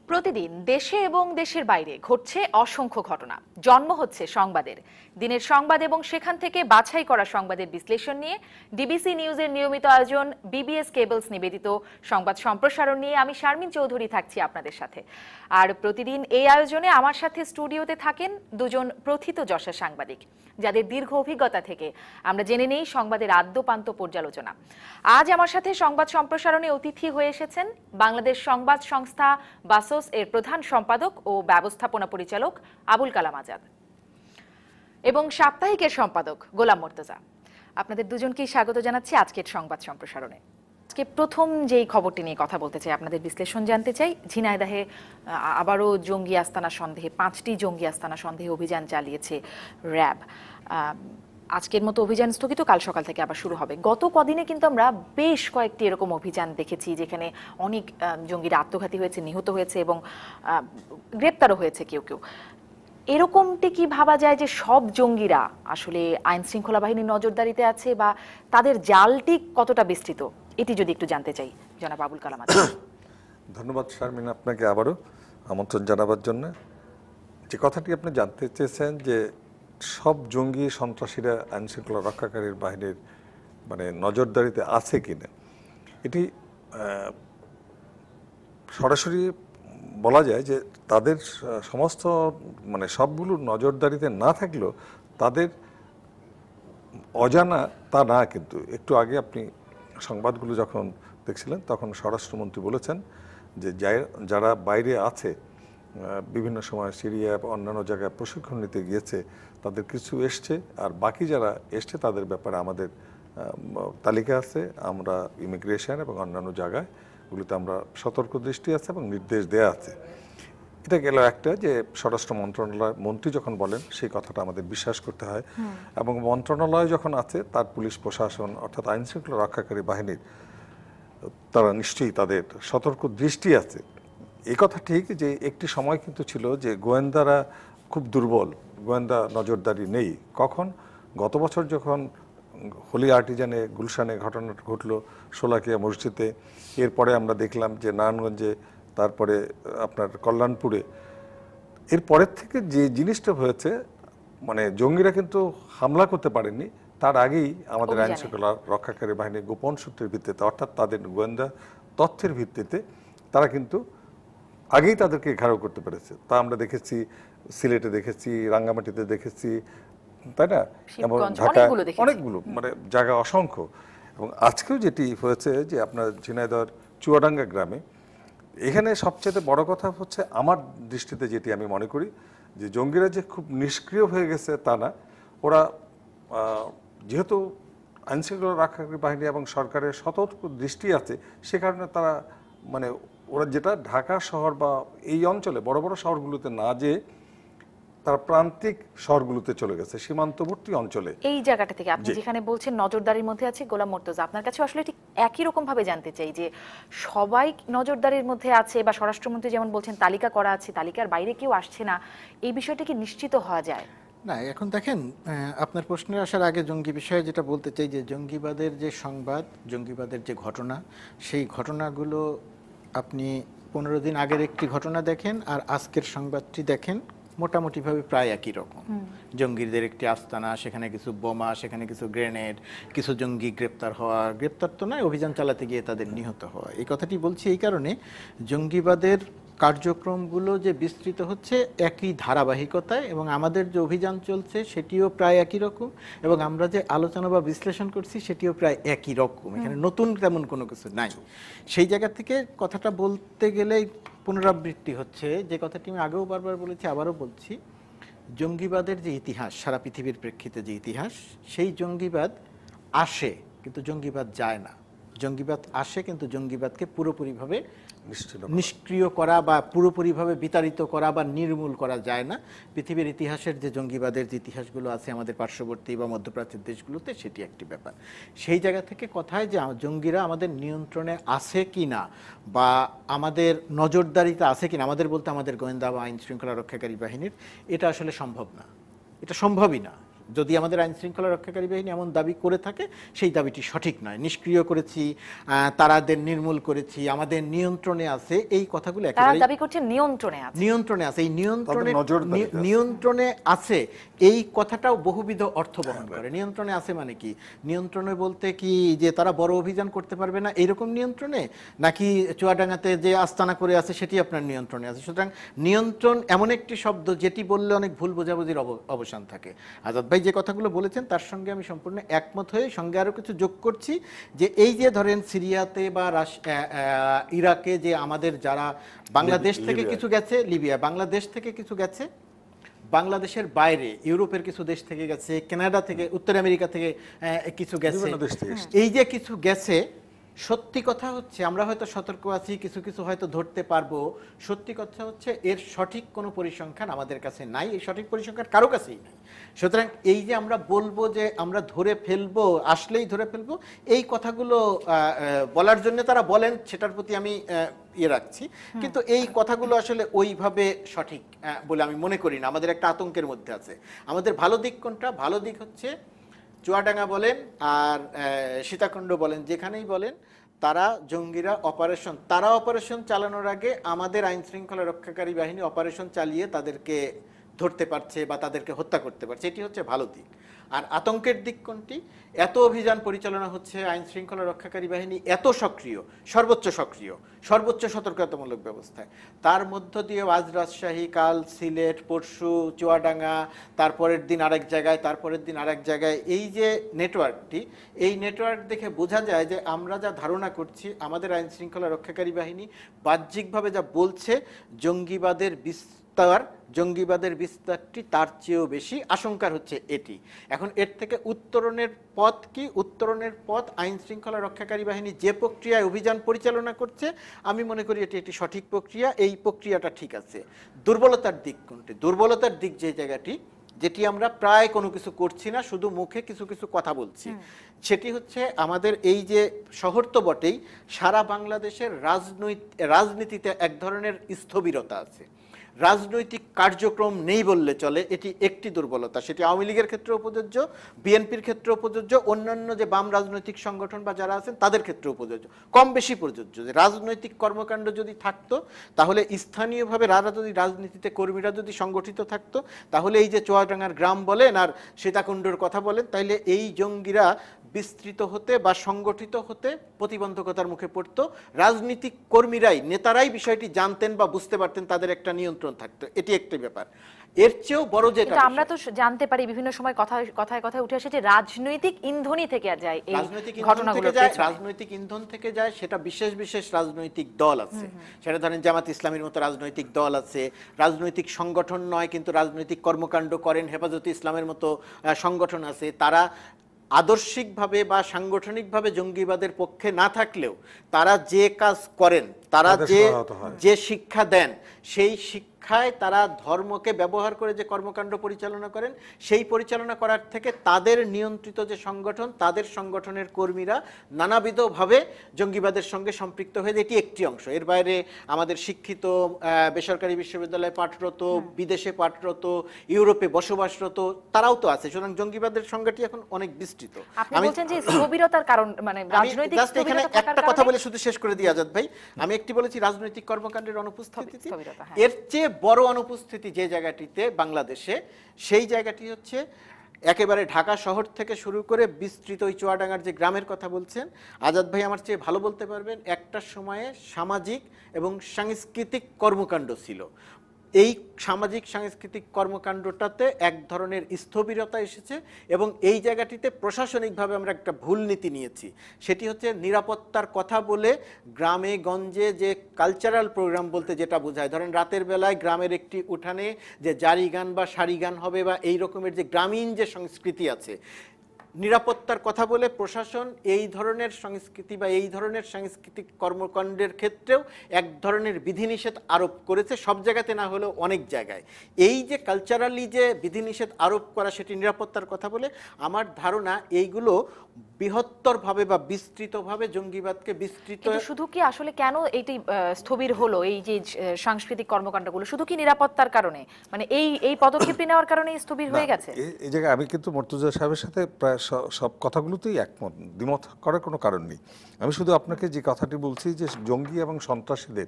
প্রতিদিন দেশে এবং দেশের বাইরে ঘটছে অসংখ্য ঘটনা, জন্ম হচ্ছে সংবাদের। দিনের সংবাদ এবং সেখান থেকে বাছাই করা সংবাদের বিশ্লেষণ নিয়ে ডিবিসি নিউজের নিয়মিত আয়োজন বিবিএস কেবলস নিবেদিত সংবাদ সম্প্রসারণ নিয়ে আমি শারমিন চৌধুরী থাকছি আপনাদের সাথে। আর প্রতিদিন এই আয়োজনে আমার সাথে স্টুডিওতে থাকেন দুজন প্রথিতযশা সাংবাদিক, যাদের দীর্ঘ অভিজ্ঞতা থেকে আমরা জেনে নেই সংবাদের আদ্যপান্ত পর্যালোচনা। আজ আমার সাথে সংবাদ সম্প্রসারণে অতিথি হয়ে এসেছেন বাংলাদেশ সংবাদ সংস্থা বাসোস এর প্রধান সম্পাদক ও ব্যবস্থাপনা পরিচালক আবুল কালাম আজাদ এবং সাপ্তাহিকের সম্পাদক গোলাম মুর্তজা। আপনাদের দুজনকেই স্বাগত জানাচ্ছি আজকের সংবাদ সম্প্রসারণে। আজকে প্রথম যেই খবরটি নিয়ে কথা বলতে চাই, আপনাদের বিশ্লেষণ জানতে চাই। ঝিনাইদহে আবারও জঙ্গি আস্তানা সন্দেহে 5টি জঙ্গি আস্তানা সন্দেহে অভিযান চালিয়েছে র্যাব। আজকের মতো অভিযান স্থগিত, কাল সকাল থেকে আবার শুরু হবে। গত কদিনে কিন্তু আমরা বেশ কয়েকটি এরকম অভিযান দেখেছি যেখানে অনেক জঙ্গিরা আত্মঘাতী হয়েছে, নিহত হয়েছে এবং গ্রেপ্তারও হয়েছে কেউ কেউ। এরকমটি কি ভাবা যায় যে সব জঙ্গিরা আসলে আইন শৃঙ্খলা বাহিনীর নজরদারিতে আছে, বা তাদের জালটি কতটা বিস্তৃত, এটি যদি একটু জানতে চাই জনাব আবুল কালাম আজাদ। ধন্যবাদ শারমিন, আপনাকে আবারও আমন্ত্রণ জানাবার জন্য। যে কথাটি আপনি জানতে চেয়েছেন যে সব জঙ্গি সন্ত্রাসীরা আইনশৃঙ্খলা রক্ষাকারী বাহিনীর নজরদারিতে আছে কিনা, এটি সরাসরি বলা যায় যে তাদের সমস্ত সবগুলো নজরদারিতে না থাকলেও তাদের অজানা তা না। কিন্তু একটু আগে আপনি সংবাদগুলো যখন দেখছিলেন তখন স্বরাষ্ট্রমন্ত্রী বলেছেন যে যারা বাইরে আছে, বিভিন্ন সময় সিরিয়া বা অন্যান্য জায়গায় প্রশিক্ষণ নিতে গিয়েছে, তাদের কিছু এসছে, আর বাকি যারা এসছে তাদের ব্যাপারে আমাদের তালিকা আছে। আমরা ইমিগ্রেশন এবং অন্যান্য জায়গায়গুলোতে আমরা সতর্ক দৃষ্টি আছে এবং নির্দেশ দেয়া আছে। এটা গেল একটা, যে স্বরাষ্ট্র মন্ত্রণালয় মন্ত্রী যখন বলেন সেই কথাটা আমাদের বিশ্বাস করতে হয়, এবং মন্ত্রণালয় যখন আছে তার পুলিশ প্রশাসন অর্থাৎ আইনশৃঙ্খলা রক্ষাকারী বাহিনীর তারা নিশ্চয়ই তাদের সতর্ক দৃষ্টি আছে। এই কথা ঠিক যে একটি সময় কিন্তু ছিল যে গোয়েন্দারা খুব দুর্বল, গোয়েন্দা নজরদারি নেই। কখন? গত বছর যখন হোলি আর্টিজানে গুলশানে ঘটনা ঘটলো, শোলাকিয়া মসজিদে, এরপরে আমরা দেখলাম যে নারায়ণগঞ্জে, তারপরে আপনার কল্যাণপুরে। এরপরের থেকে যে জিনিসটা হয়েছে, জঙ্গিরা কিন্তু হামলা করতে পারেনি, তার আগেই আমাদের আইনশৃঙ্খলা রক্ষাকারী বাহিনীর গোপন সূত্রের ভিত্তিতে অর্থাৎ তাদের গোয়েন্দা তথ্যের ভিত্তিতে তারা কিন্তু আগেই তাদেরকে ঘেরাও করতে পেরেছে। তা আমরা দেখেছি, সিলেটে দেখেছি, রাঙ্গামাটিতে দেখেছি, তাই না, এবং ঢাকায় অনেকগুলো জায়গা অসংখ্য। এবং আজকেও যেটি হয়েছে যে আপনার ঝিনাইদহের চুয়াডাঙ্গা গ্রামে, এখানে সবচেয়ে বড় কথা হচ্ছে আমার দৃষ্টিতে যেটি আমি মনে করি যে জঙ্গিরা যে খুব নিষ্ক্রিয় হয়ে গেছে তা না। ওরা যেহেতু আইনশৃঙ্খলা রক্ষাকারী বাহিনী এবং সরকারের সতর্ক দৃষ্টি আছে, সে কারণে তারা ওরা যেটা ঢাকা শহর বা এই অঞ্চলে বড় বড় শহরগুলোতে না যেয়ে তারা প্রান্তিক শহরগুলোতে চলে গেছে, সীমান্তবর্তী অঞ্চলে। এই জায়গাটা থেকে আপনি যেখানে বলছেন নজরদারির মধ্যে আছে, গোলাম মুর্তজা, আপনার কাছে আসলে ঠিক একই রকম ভাবে জানতে চাই যে সবাই নজরদারির মধ্যে আছে, বা স্বরাষ্ট্রমন্ত্রী যেমন বলছেন তালিকা করা আছে, তালিকার বাইরে কেউ আসছে না, এই বিষয়টা কি নিশ্চিত হওয়া যায়? না, এখন দেখেন, আপনার প্রশ্নের আসার আগে জঙ্গি বিষয়ে যেটা বলতে চাই যে জঙ্গিবাদের যে সংবাদ, জঙ্গিবাদের যে ঘটনা, সেই ঘটনাগুলো আপনি 15 দিন আগের একটি ঘটনা দেখেন আর আজকের সংবাদটি দেখেন, মোটামুটিভাবে প্রায় একই রকম। জঙ্গিদের একটি আস্তানা, সেখানে কিছু বোমা, সেখানে কিছু গ্রেনেড, কিছু জঙ্গি গ্রেপ্তার হওয়া, গ্রেপ্তার তো নয়, অভিযান চালাতে গিয়ে তাদের নিহত হওয়া। এই কথাটি বলছি এই কারণে, জঙ্গিবাদের কার্যক্রমগুলো যে বিস্তৃত হচ্ছে একই ধারাবাহিকতায়, এবং আমাদের যে অভিযান চলছে সেটিও প্রায় একই রকম, এবং আমরা যে আলোচনা বা বিশ্লেষণ করছি সেটিও প্রায় একই রকম। এখানে নতুন তেমন কোনো কিছু নাই। সেই জায়গা থেকে কথাটা বলতে গেলেই পুনরাবৃত্তি হচ্ছে যে কথাটি আমি আগেও বারবার বলেছি, আবারও বলছি, জঙ্গিবাদের যে ইতিহাস, সারা পৃথিবীর প্রেক্ষিতে যে ইতিহাস, সেই জঙ্গিবাদ আসে কিন্তু জঙ্গিবাদ যায় না। জঙ্গিবাদ আসে কিন্তু জঙ্গিবাদকে পুরোপুরিভাবে নিষ্ক্রিয় করা বা পুরোপুরিভাবে বিতাড়িত করা বা নির্মূল করা যায় না। পৃথিবীর ইতিহাসের যে জঙ্গিবাদের যে ইতিহাসগুলো আছে আমাদের পার্শ্ববর্তী বা মধ্যপ্রাচ্যের দেশগুলোতে, সেটি একটি ব্যাপার। সেই জায়গা থেকে কথায় যে জঙ্গিরা আমাদের নিয়ন্ত্রণে আছে কি না বা আমাদের নজরদারিতে আছে কিনা, আমাদের বলতে আমাদের গোয়েন্দা বা আইন শৃঙ্খলা রক্ষাকারী বাহিনীর, এটা আসলে সম্ভব না, এটা সম্ভবই না। যদি আমাদের আইন শৃঙ্খলা রক্ষাকারী বাহিনী এমন দাবি করে থাকে সেই দাবিটি সঠিক নয়। নিষ্ক্রিয় করেছি, তারাদের নির্মূল করেছি, আমাদের নিয়ন্ত্রণে আছে, এই কথাগুলো তারা একেবারে দাবি করছে নিয়ন্ত্রণে আছে। নিয়ন্ত্রণে আছে, এই নজরদারিতে আছে। নিয়ন্ত্রণে আছে এই কথাটাও বহুবিধ অর্থ বহন করে। নিয়ন্ত্রণে আছে মানে কি? নিয়ন্ত্রণে বলতে কি যে তারা বড় অভিযান করতে পারবে না এইরকম নিয়ন্ত্রণে, নাকি চুয়াডাঙ্গাতে যে আস্তানা করে আছে সেটি আপনার নিয়ন্ত্রণে আছে? সুতরাং নিয়ন্ত্রণ এমন একটি শব্দ যেটি বললে অনেক ভুল বোঝাবুঝির অবসান থাকে। আজাদ ভাই যে কথাগুলো বলেছেন তার সঙ্গে আমি সম্পূর্ণ একমত হয়ে সঙ্গে আরও কিছু যোগ করছি যে এই যে ধরেন সিরিয়াতে বা ইরাকে যে আমাদের যারা বাংলাদেশ থেকে কিছু গেছে, লিবিয়া বাংলাদেশ থেকে কিছু গেছে, বাংলাদেশের বাইরে ইউরোপের কিছু দেশ থেকে গেছে, কানাডা থেকে, উত্তর আমেরিকা থেকে কিছু গেছে, এই যে কিছু গেছে, সত্যি কথা হচ্ছে আমরা হয়তো সতর্ক আছি, কিছু কিছু হয়তো ধরতে পারবো, সত্যি কথা হচ্ছে এর সঠিক কোনো পরিসংখ্যান আমাদের কাছে নাই, এই সঠিক পরিসংখ্যান কারো কাছেই নাই। সুতরাং এই যে আমরা বলবো যে আমরা ধরে ফেলবো, আসলেই ধরে ফেলবো, এই কথাগুলো বলার জন্য তারা বলেন, সেটার প্রতি আমি রাখছি, কিন্তু এই কথাগুলো আসলে ওইভাবে সঠিক বলে আমি মনে করি না। আমাদের একটা আতঙ্কের মধ্যে আছে। আমাদের ভালো দিক কোনটা? ভালো দিক হচ্ছে চুয়াডাঙ্গা বলেন আর সীতাকুণ্ড বলেন, যেখানেই বলেন তারা জঙ্গিরা অপারেশন চালানোর আগে আমাদের আইন শৃঙ্খলা রক্ষাকারী বাহিনী অপারেশন চালিয়ে তাদেরকে ধরতে পারছে বা তাদেরকে হত্যা করতে পারছে, এটি হচ্ছে ভালো দিক। আর আতঙ্কের দিক কোনটি? এত অভিযান পরিচালনা হচ্ছে, আইন শৃঙ্খলা রক্ষাকারী বাহিনী এত সক্রিয়, সর্বোচ্চ সতর্কতামূলক ব্যবস্থায়, তার মধ্য দিয়ে আজ রাজশাহী, কাল সিলেট, পরশু চুয়াডাঙ্গা, তারপরের দিন আরেক জায়গায়, তারপরের দিন আরেক জায়গায়, এই যে নেটওয়ার্কটি, এই নেটওয়ার্ক দেখে বোঝা যায় যে আমরা যা ধারণা করছি আমাদের আইন শৃঙ্খলা রক্ষাকারী বাহিনী বাহ্যিকভাবে যা বলছে জঙ্গিবাদের বিস্তারটি তার চেয়েও বেশি আশঙ্কার হচ্ছে এটি। এখন এর থেকে উত্তরণের পথ কি? উত্তরণের পথ আইন শৃঙ্খলা রক্ষাকারী বাহিনী যে প্রক্রিয়ায় অভিযান পরিচালনা করছে আমি মনে করি এটি একটি সঠিক প্রক্রিয়া, এই প্রক্রিয়াটা ঠিক আছে। দুর্বলতার দিক কোনটি? দুর্বলতার দিক যে জায়গাটি, যেটি আমরা প্রায় কোনো কিছু করছি না, শুধু মুখে কিছু কিছু কথা বলছি, সেটি হচ্ছে আমাদের এই যে শহর তো বটেই, সারা বাংলাদেশের রাজনীতিতে এক ধরনের স্থবিরতা আছে, রাজনৈতিক কার্যক্রম নেই বললে চলে। এটি একটি দুর্বলতা, সেটি আওয়ামী লীগের ক্ষেত্রেও প্রযোজ্য, বিএনপির ক্ষেত্রেও প্রযোজ্য, অন্যান্য যে বাম রাজনৈতিক সংগঠন বা যারা আছেন তাদের ক্ষেত্রেও প্রযোজ্য, কম বেশি প্রযোজ্য। যে রাজনৈতিক কর্মকাণ্ড যদি থাকতো তাহলে স্থানীয়ভাবে রাজনীতিতে কর্মীরা যদি সংগঠিত থাকতো তাহলে এই যে চুয়াডাঙ্গার গ্রাম বলেন আর সীতাকুণ্ডর কথা বলেন, তাইলে এই জঙ্গিরা বিস্তৃত হতে বা সংগঠিত হতে প্রতিবন্ধকতার মুখে পড়তো। রাজনীতিক কর্মীরাই, নেতারাই বিষয়টি জানতেন বা বুঝতে পারতেন, তাদের একটা নিয়ন্ত্রণ থাকতো, এটি একটি ব্যাপার। এর চেয়েও বড় যেটা আমরা তো জানতে পারি বিভিন্ন সময় কথায় উঠে আসে যে রাজনৈতিক ইন্ধনই থেকে যায়, এই ঘটনাগুলো রাজনৈতিক ইন্ধন থেকে যায়, সেটা বিশেষ বিশেষ রাজনৈতিক দল আছে, সেটা ধরেন জামাত ইসলামীর মতো রাজনৈতিক দল আছে, রাজনৈতিক সংগঠন নয় কিন্তু রাজনৈতিক কর্মকাণ্ড করেন, হেফাজতে ইসলামের মতো সংগঠন আছে, তারা আদর্শিকভাবে বা সাংগঠনিকভাবে জঙ্গিবাদের পক্ষে না থাকলেও তারা যে কাজ করেন, তারা যে শিক্ষা দেন, সেই শিক্ষায় তারা ধর্মকে ব্যবহার করে যে কর্মকাণ্ড পরিচালনা করেন, সেই পরিচালনা করার থেকে তাদের নিয়ন্ত্রিত যে সংগঠন, তাদের সংগঠনের কর্মীরা নানাবিধভাবে জঙ্গিবাদের সঙ্গে সম্পৃক্ত হয়ে, এটি একটি অংশ। এর বাইরে আমাদের শিক্ষিত, বেসরকারি বিশ্ববিদ্যালয়ে পাঠরত, বিদেশে পাঠরত, ইউরোপে বসবাসরত তারাও তো আছে। সুতরাং জঙ্গিবাদের সংজ্ঞাটি এখন অনেক বিস্তৃত। আপনি বলছেন যে স্থবিরতার কারণ, মানে রাজনৈতিক স্থবিরতা থাকার একটা কথা বলে শুধু শেষ করে দিই আজাদ ভাই, আমি একটি বলেছি রাজনৈতিক কর্মকাণ্ডের অনুপস্থিতি, এর চেয়ে বড় অনুপস্থিতি যে জায়গাটিতে বাংলাদেশে, সেই জায়গাটি হচ্ছে একেবারে ঢাকা শহর থেকে শুরু করে বিস্তৃত ওই চুয়াডাঙ্গার যে গ্রামের কথা বলছেন, আজাদ ভাই আমার চেয়ে ভালো বলতে পারবেন, একটা সময়ে সামাজিক এবং সাংস্কৃতিক কর্মকাণ্ড ছিল। এই সামাজিক সাংস্কৃতিক কর্মকাণ্ডটাতে এক ধরনের স্থবিরতা এসেছে এবং এই জায়গাটিতে প্রশাসনিকভাবে আমরা একটা ভুল নীতি নিয়েছি। সেটি হচ্ছে নিরাপত্তার কথা বলে গ্রামে গঞ্জে যে কালচারাল প্রোগ্রাম বলতে যেটা বোঝায়, ধরেন রাতের বেলায় গ্রামের একটি উঠানে যে জারি গান বা সারি গান হবে বা এই রকমের যে গ্রামীণ যে সংস্কৃতি আছে, নিরাপত্তার কথা বলে প্রশাসন এই ধরনের সংস্কৃতি বা এই ধরনের সাংস্কৃতিক কর্মকাণ্ডের ক্ষেত্রেও এক ধরনের বিধিনিষেধ আরোপ করেছে, সব জায়গাতে না হলেও অনেক জায়গায়। এই যে কালচারালি যে বিধিনিষেধ আরোপ করা, সেটি নিরাপত্তার কথা বলে, আমার ধারণা এইগুলো বৃহত্তরভাবে বা বিস্তৃতভাবে জঙ্গিবাদকে বিস্তৃত। কিন্তু শুধু কি আসলে কেন এইটি স্থবির হলো, এই যে সাংস্কৃতিক কর্মকাণ্ডগুলো শুধু কি নিরাপত্তার কারণে, মানে এই পদক্ষেপটি নেওয়ার কারণে স্থবির হয়ে গেছে? এই জায়গায় আমি কিন্তু মুর্তজা সাহেবের সাথে প্রায় সব কথাগুলোতেই একমত, দ্বিমত করার কোনো কারণ নেই। আমি শুধু আপনাকে যে কথাটি বলছি যে জঙ্গি এবং সন্ত্রাসীদের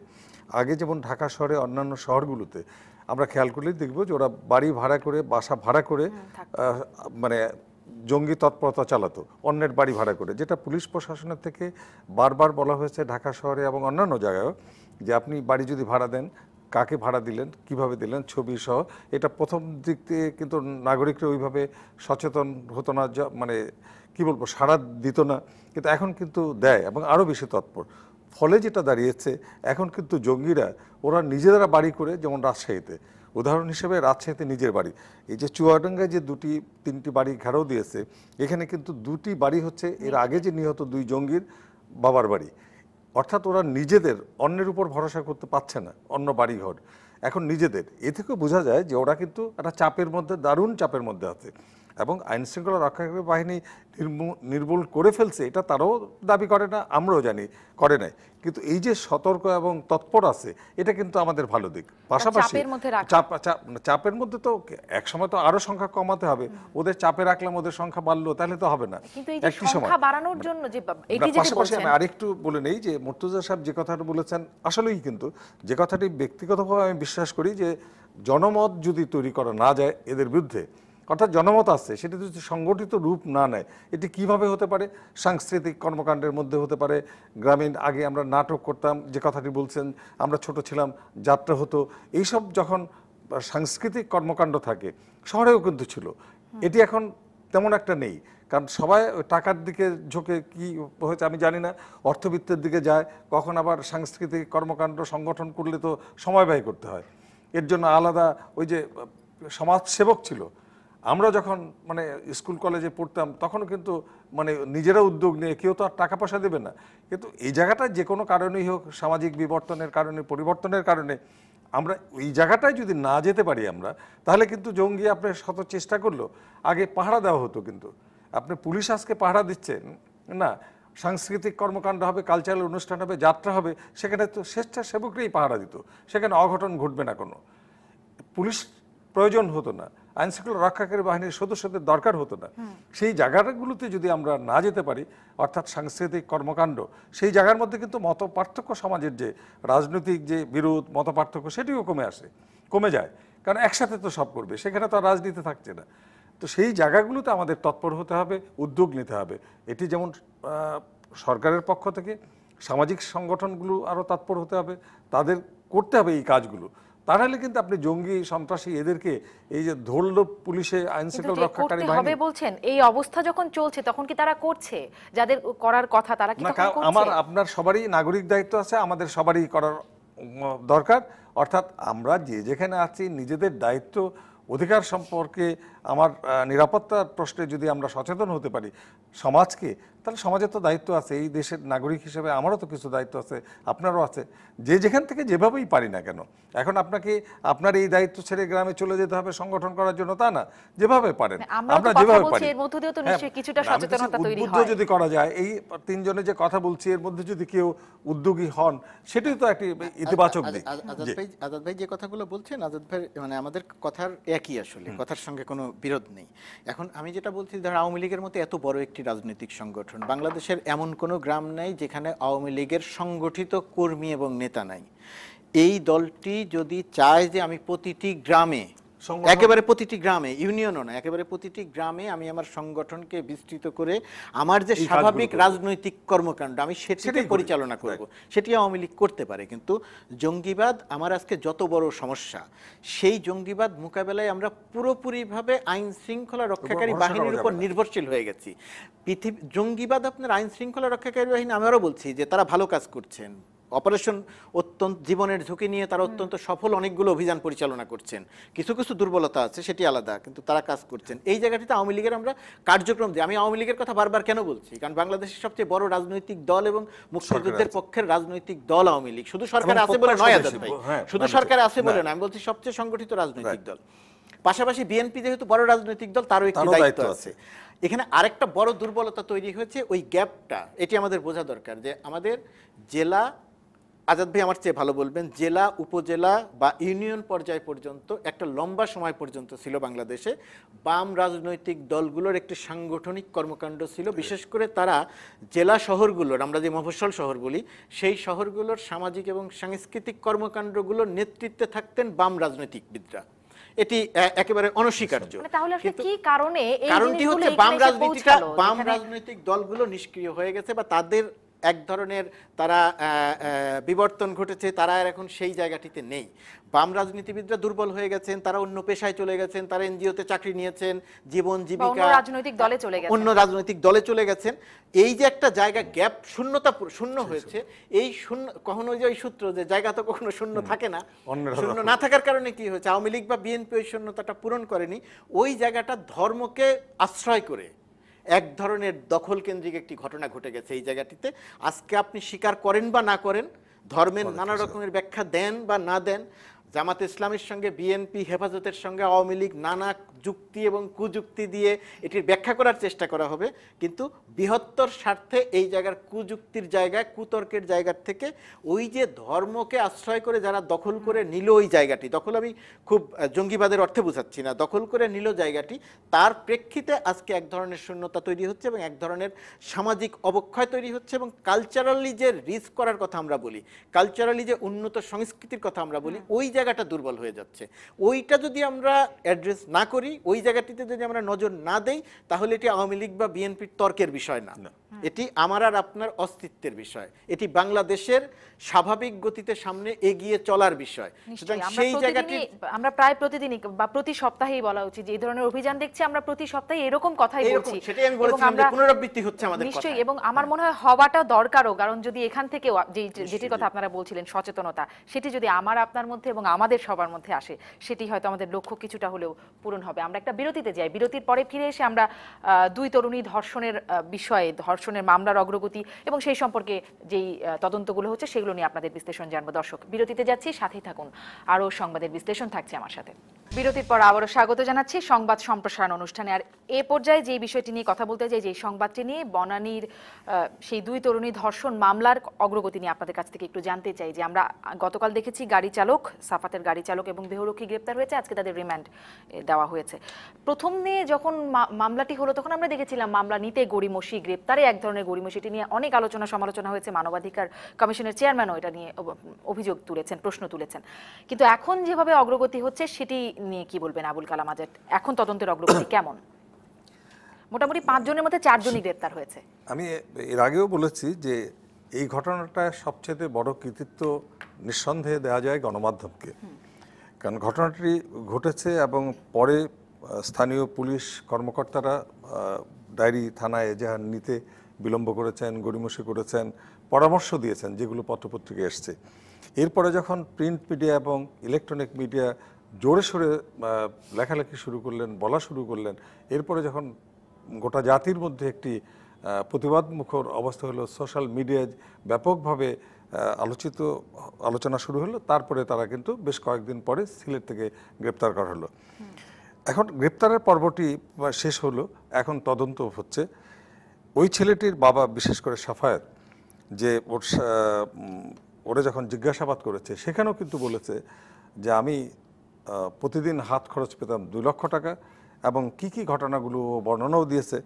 আগে যেমন ঢাকা শহরে অন্যান্য শহরগুলোতে আমরা খেয়াল করলেই দেখব যে ওরা বাড়ি ভাড়া করে, বাসা ভাড়া করে মানে জঙ্গি তৎপরতা চালাতো, অন্যের বাড়ি ভাড়া করে, যেটা পুলিশ প্রশাসনের থেকে বারবার বলা হয়েছে ঢাকা শহরে এবং অন্যান্য জায়গায়ও, যে আপনি বাড়ি যদি ভাড়া দেন, কাকে ভাড়া দিলেন, কিভাবে দিলেন, ছবি সহ। এটা প্রথম দিক থেকে কিন্তু নাগরিকরা ওইভাবে সচেতন হতো না, মানে কি বলবো, সাড়া দিত না, কিন্তু এখন কিন্তু দেয় এবং আরও বেশি তৎপর। ফলে যেটা দাঁড়িয়েছে, এখন কিন্তু জঙ্গিরা ওরা নিজেরা বাড়ি করে, যেমন রাজশাহীতে উদাহরণ হিসেবে, রাজশাহীতে নিজের বাড়ি, এই যে চুয়াডাঙ্গায় যে 2-3টি বাড়ি ঘেরাও দিয়েছে, এখানে কিন্তু 2টি বাড়ি হচ্ছে এর আগে যে নিহত 2 জঙ্গির বাবার বাড়ি। অর্থাৎ ওরা নিজেদের, অন্যের উপর ভরসা করতে পারছে না, অন্য বাড়িঘর এখন নিজেদের। এ থেকেও বোঝা যায় যে ওরা কিন্তু একটা চাপের মধ্যে, দারুণ চাপের মধ্যে আছে, এবং আইনশৃঙ্খলা রক্ষাকারী বাহিনী নির্মূল করে ফেলছে এটা তারাও দাবি করে না, আমরাও জানি করে নাই, কিন্তু এই যে সতর্ক এবং তৎপর আছে, এটা কিন্তু আমাদের ভালো দিক। পাশাপাশি চাপের মধ্যে তো একসময় তো আরো সংখ্যা কমাতে হবে, ওদের চাপে রাখলাম ওদের সংখ্যা বাড়লো, তাহলে তো হবে না। একটি সংখ্যা বাড়ানোর জন্য যে এটি যদি পাশাপাশি আমি আরেকটু বলে নেই যে মুর্তজা সাহেব যে কথাটা বলেছেন, আসলেই কিন্তু যে কথাটি ব্যক্তিগতভাবে আমি বিশ্বাস করি, যে জনমত যদি তৈরি করা না যায় এদের বিরুদ্ধে, অর্থাৎ জনমত আছে, সেটা যদি সংগঠিত রূপ না নেয়, এটি কিভাবে হতে পারে? সাংস্কৃতিক কর্মকাণ্ডের মধ্যে হতে পারে। গ্রামীণ, আগে আমরা নাটক করতাম, যে কথাটি বলছেন, আমরা ছোট ছিলাম, যাত্রা হতো, এইসব যখন সাংস্কৃতিক কর্মকাণ্ড থাকে, শহরেও কিন্তু ছিল, এটি এখন তেমন একটা নেই, কারণ সবাই টাকার দিকে ঝোঁকে, কি হয়েছে আমি জানি না, অর্থবিত্তের দিকে যায়, কখন আবার সাংস্কৃতিক কর্মকাণ্ড সংগঠন করলে তো সময় ব্যয় করতে হয়, এর জন্য আলাদা ওই যে সমাজসেবক ছিল। আমরা যখন মানে স্কুল কলেজে পড়তাম, তখনও কিন্তু মানে নিজেরা উদ্যোগ নিয়ে, কেউ তো আর টাকা পয়সা দেবে না, কিন্তু এই জায়গাটা যে কোনো কারণেই হোক, সামাজিক বিবর্তনের কারণে, পরিবর্তনের কারণে আমরা এই জায়গাটায় যদি না যেতে পারি আমরা, তাহলে কিন্তু জঙ্গি আপনার শত চেষ্টা করলো, আগে পাহারা দেওয়া হতো, কিন্তু আপনি পুলিশ আজকে পাহারা দিচ্ছেন না, সাংস্কৃতিক কর্মকাণ্ড হবে, কালচারাল অনুষ্ঠান হবে, যাত্রা হবে, সেখানে তো স্বেচ্ছাসেবকরাই পাহারা দিত, সেখানে অঘটন ঘটবে না, কোনো পুলিশ প্রয়োজন হতো না, আইনশৃঙ্খলা রক্ষাকারী বাহিনীর সদস্যদের দরকার হতো না। সেই জায়গাগুলোতে যদি আমরা না যেতে পারি, অর্থাৎ সাংস্কৃতিক কর্মকাণ্ড, সেই জায়গার মধ্যে কিন্তু মত পার্থক্য, সমাজের যে রাজনৈতিক যে বিরোধ, মত পার্থক্য, সেটিও কমে যায়, কারণ একসাথে তো সব করবে, সেখানে তো আর রাজনীতি থাকছে না। তো সেই জায়গাগুলোতে আমাদের তৎপর হতে হবে, উদ্যোগ নিতে হবে। এটি যেমন সরকারের পক্ষ থেকে, সামাজিক সংগঠনগুলো আরও তৎপর হতে হবে, তাদের করতে হবে এই কাজগুলো। তাহলে কিন্তু আপনি জঙ্গি, সন্ত্রাসী এদেরকে এই যে ধরল পুলিশে, আইনশৃঙ্খলা রক্ষাকারী বাহিনী বলছেন, এই অবস্থা যখন চলছে তখন কি তারা করছে যাদের করার কথা, তারা কি তখন করছে? আমার আপনার সবারই নাগরিক দায়িত্ব আছে, আমাদের সবারই করার দরকার। অর্থাৎ আমরা যেখানে আছি, নিজেদের দায়িত্ব, অধিকার সম্পর্কে, আমার নিরাপত্তার প্রশ্নে যদি আমরা সচেতন হতে পারি সমাজকে, তাহলে সমাজের তো দায়িত্ব আছে, এই দেশের নাগরিক হিসেবে আমারও তো কিছু দায়িত্ব আছে, আপনারও আছে, যে যেখান থেকে যেভাবেই পারি না কেন। এখন আপনাকে আপনার এই দায়িত্ব ছেড়ে গ্রামে চলে যেতে হবে সংগঠন করার জন্য, তা না, যেভাবে পারেন আমরা যেভাবে পারি, এর মধ্যে দিয়েও তো নিশ্চয়ই কিছুটা সচেতনতা তৈরি হয়। যদি করা যায়, এই তিনজনে যে কথা বলছি এর মধ্যে যদি কেউ উদ্যোগী হন, সেটাই তো একটি ইতিবাচক দিক। আজাদ ভাই যে কথাগুলো বলছেন, আজাদ ভাই মানে আমাদের কথার একই, আসলে কথার সঙ্গে কোনো বিরোধ নেই। এখন আমি যেটা বলছি, ধর আওয়ামী লীগের মতো এত বড় একটি রাজনৈতিক সংগঠন, বাংলাদেশের এমন কোনো গ্রাম নাই যেখানে আওয়ামী লীগের সংগঠিত কর্মী এবং নেতা নাই। এই দলটি যদি চায় যে আমি প্রতিটি গ্রামে, একেবারে প্রতিটি গ্রামে, ইউনিয়নও না, একেবারে প্রতিটি গ্রামে আমি আমার সংগঠনকে বিস্তৃত করে আমার যে স্বাভাবিক রাজনৈতিক কর্মকাণ্ড আমি সেটাকে পরিচালনা করব, সেটি আওয়ামী লীগ করতে পারে। কিন্তু জঙ্গিবাদ আমার আজকে যত বড় সমস্যা, সেই জঙ্গিবাদ মোকাবেলায় আমরা পুরোপুরিভাবে আইন শৃঙ্খলা রক্ষাকারী বাহিনীর উপর নির্ভরশীল হয়ে গেছি। জঙ্গিবাদ আপনার আইন শৃঙ্খলা রক্ষাকারী বাহিনী, আমি আরও বলছি যে তারা ভালো কাজ করছেন, অপারেশন অত্যন্ত জীবনের ঝুঁকি নিয়ে তারা অত্যন্ত সফল অনেকগুলো অভিযান পরিচালনা করছেন। কিছু কিছু দুর্বলতা আছে, সেটি আলাদা, কিন্তু তারা কাজ করছেন। এই জায়গাটিতে আওয়ামী লীগের আমরা কার্যক্রম দিই। আমি আওয়ামী লীগের কথা বারবার কেন বলছি, কারণ বাংলাদেশের সবচেয়ে বড় রাজনৈতিক দল এবং মুক্তিযুদ্ধের পক্ষের রাজনৈতিক দল আওয়ামী লীগ। শুধু সরকারে আছে বলে নয় আজাদ ভাই, শুধু সরকারে আছে বলে না, আমি বলছি সবচেয়ে সংগঠিত রাজনৈতিক দল। পাশাপাশি বিএনপি যেহেতু বড় রাজনৈতিক দল, তারও একটি দায়িত্ব আছে। এখানে আরেকটা বড় দুর্বলতা তৈরি হয়েছে, ওই গ্যাপটা, এটি আমাদের বোঝা দরকার যে আমাদের জেলা, আজাদ ভাই আমার চেয়ে ভালো বলবেন, জেলা উপজেলা বা ইউনিয়ন পর্যায় পর্যন্ত একটা লম্বা সময় পর্যন্ত ছিল বাংলাদেশে বাম রাজনৈতিক দলগুলোর একটি সাংগঠনিক কর্মকাণ্ড ছিল। বিশেষ করে তারা জেলা শহরগুলোর, আমরা যে মফস্বল শহর বলি, সেই শহরগুলোর সামাজিক এবং সাংস্কৃতিক কর্মকাণ্ডগুলোর নেতৃত্বে থাকতেন বাম রাজনৈতিকবিদরা। এটি একেবারে অনস্বীকার্য। তাহলে আসলে কি কারণে এই কারণটি হচ্ছে বাম রাজনৈতিক দলগুলো নিষ্ক্রিয় হয়ে গেছে, বা তাদের এক ধরনের তারা বিবর্তন ঘটেছে, তারা এখন সেই জায়গাটিতে নেই। বাম রাজনীতিবিদরা দুর্বল হয়ে গেছেন, তারা অন্য পেশায় চলে গেছেন, তারা এনজিওতে চাকরি নিয়েছেন, জীবন জীবিকা অন্য রাজনৈতিক দলে চলে গেছেন। এই যে একটা জায়গা গ্যাপ, শূন্য হয়েছে, এই শূন্য কখনো যে ওই সূত্র যে জায়গা তো কখনো শূন্য থাকে না, শূন্য না থাকার কারণে কি হয়েছে, আওয়ামী লীগ বা বিএনপি ওই শূন্যতাটা পূরণ করেনি। ওই জায়গাটা ধর্মকে আশ্রয় করে এক ধরনের দখল কেন্দ্রিক একটি ঘটনা ঘটে গেছে এই জায়গাটিতে। আজকে আপনি স্বীকার করেন বা না করেন, ধর্মের নানা রকমের ব্যাখ্যা দেন বা না দেন, জামাত ইসলামের সঙ্গে বিএনপি, হেফাজতের সঙ্গে আওয়ামী লীগ নানা যুক্তি এবং কুযুক্তি দিয়ে এটির ব্যাখ্যা করার চেষ্টা করা হবে, কিন্তু বৃহত্তর স্বার্থে এই জায়গার কুযুক্তির জায়গায়, কুতর্কের জায়গার থেকে ওই যে ধর্মকে আশ্রয় করে যারা দখল করে নিল ওই জায়গাটি, দখল আমি খুব জঙ্গিবাদের অর্থে বোঝাচ্ছি না, দখল করে নিল জায়গাটি, তার প্রেক্ষিতে আজকে এক ধরনের শূন্যতা তৈরি হচ্ছে এবং এক ধরনের সামাজিক অবক্ষয় তৈরি হচ্ছে। এবং কালচারালি যে রিচ করার কথা আমরা বলি, কালচারালি যে উন্নত সংস্কৃতির কথা আমরা বলি, ওই জায়গাটা দুর্বল হয়ে যাচ্ছে। ওইটা যদি আমরা অ্যাড্রেস না করি, ওই জায়গাটিতে যদি আমরা নজর না দেই, তাহলে এটি আওয়ামী লীগ বা বিএনপির তর্কের বিষয় না, এটি আমার আর আপনার অস্তিত্বের বিষয়, এটি বাংলাদেশের স্বাভাবিক গতিতে সামনে এগিয়ে চলার বিষয়। সেই জায়গাটি আমরা প্রায় প্রতিদিনই বা প্রতি সপ্তাহেই বলা উচিত যে এই ধরনের অভিযান দেখছি, আমরা প্রতি সপ্তাহে এরকম কথাই বলছি, সেটাই আমি বলেছিলাম যে পুনরাবৃত্তি হচ্ছে আমাদের কথা। নিশ্চয়ই, এবং আমার মনে হয় হওয়াটা দরকারও, কারণ যদি এখান থেকে যেটির কথা আপনারা বলছিলেন সচেতনতা, সেটি যদি আমার আপনার মধ্যে এবং আমাদের সবার মধ্যে আসে, সেটি হয়তো আমাদের লক্ষ্য কিছুটা হলেও পূরণ হবে। আমরা একটা বিরতিতে যাই, বিরতির পরে ফিরে এসে আমরা দুই তরুণী ধর্ষণের বিষয়ে, ধর্ষণের মামলার অগ্রগতি এবং সেই সম্পর্কে যেই তদন্তগুলো হচ্ছে সেগুলো নিয়ে আপনাদের বিশ্লেষণ জানবো। দর্শক, বিরতিতে যাচ্ছি, সাথেই থাকুন, আরও সংবাদের বিশ্লেষণ থাকছে আমার সাথে। বিরতির পর আবারও স্বাগত জানাচ্ছি সংবাদ সম্প্রসারণ অনুষ্ঠানে। আর এ পর্যায়ে যে বিষয়টি নিয়ে কথা বলতে চাই, যে সংবাদটি নিয়ে, বনানীর সেই দুই তরুণী ধর্ষণ মামলার অগ্রগতি নিয়ে আপনাদের কাছ থেকে একটু জানতে চাই। যে আমরা গতকাল দেখেছি গাড়ি চালক, সাফাতের গাড়ি চালক এবং দেহরক্ষী গ্রেপ্তার হয়েছে, আজকে তাদের রিমান্ড দেওয়া হয়েছে। প্রথম নিয়ে যখন মামলাটি হলো তখন আমরা দেখেছিলাম মামলা নিতে গড়িমসি, গ্রেপ্তারে এক ধরনের গড়িমসি, এটি নিয়ে অনেক আলোচনা সমালোচনা হয়েছে, মানবাধিকার কমিশনের চেয়ারম্যানও এটা নিয়ে অভিযোগ তুলেছেন, প্রশ্ন তুলেছেন। কিন্তু এখন যেভাবে অগ্রগতি হচ্ছে সেটি নিয়ে কি বলবেন আবুল কালাম আজাদ? এখন তদন্তের অগ্রগতি কেমন? মোটামুটি 5 জনের মধ্যে 4 জনই গ্রেপ্তার হয়েছে। আমি এর আগেও বলেছি যে এই ঘটনাটা সবচেয়ে বড় কৃতিত্ব নিঃসন্দেহে দেওয়া যায় গণমাধ্যমকে, কারণ ঘটনাটি ঘটেছে এবং পরে স্থানীয় পুলিশ কর্মকর্তারা ডায়েরি থানায় এজাহার নিতে বিলম্ব করেছেন, গড়িমসি করেছেন, পরামর্শ দিয়েছেন, যেগুলো পত্রপত্রিকায় এসছে। এরপরে যখন প্রিন্ট মিডিয়া এবং ইলেকট্রনিক মিডিয়া জোরে সোরে লেখালেখি শুরু করলেন, বলা শুরু করলেন, এরপরে যখন গোটা জাতির মধ্যে একটি প্রতিবাদমুখর অবস্থা হলো, সোশ্যাল মিডিয়ায় ব্যাপকভাবে আলোচনা শুরু হলো, তারপরে তারা কিন্তু বেশ কয়েকদিন পরে সিলেট থেকে গ্রেপ্তার করা হলো। এখন গ্রেপ্তারের পর্বটি শেষ হলো, এখন তদন্ত হচ্ছে। ওই ছেলেটির বাবা, বিশেষ করে সাফায়েত, যে ওরা যখন জিজ্ঞাসাবাদ করেছে সেখানেও কিন্তু বলেছে যে আমি প্রতিদিন হাত খরচ পেতাম 2 লক্ষ টাকা, এবং কি কি ঘটনাগুলো বর্ণনাও দিয়েছে।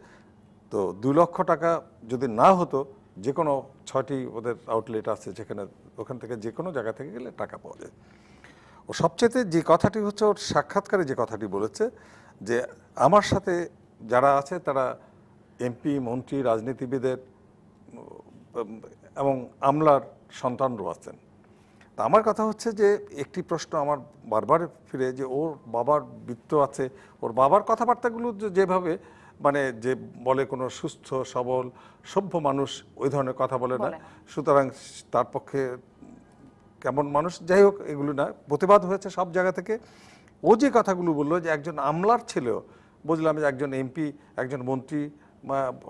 তো 2 লক্ষ টাকা যদি না হতো, যে কোনো 6টি ওদের আউটলেট আছে যেখানে, ওখান থেকে যে কোনো জায়গা থেকে গেলে টাকা পাওয়া যায়। ও সবচেয়ে যে কথাটি হচ্ছে, ওর সাক্ষাৎকারে যে কথাটি বলেছে যে আমার সাথে যারা আছে তারা এমপি, মন্ত্রী, রাজনীতিবিদের এবং আমলার সন্তানরাও আছেন। তা আমার কথা হচ্ছে যে একটি প্রশ্ন আমার বারবার ফিরে, যে ওর বাবার বৃত্ত আছে, ওর বাবার কথাবার্তাগুলো যেভাবে মানে যে বলে কোনো সুস্থ সবল সভ্য মানুষ ওই ধরনের কথা বলে না, সুতরাং তার পক্ষে কেমন মানুষ, যাই হোক এগুলো না, প্রতিবাদ হয়েছে সব জায়গা থেকে। ও যে কথাগুলো বললো যে একজন আমলার ছেলেও, বুঝলাম যে একজন এমপি, একজন মন্ত্রী,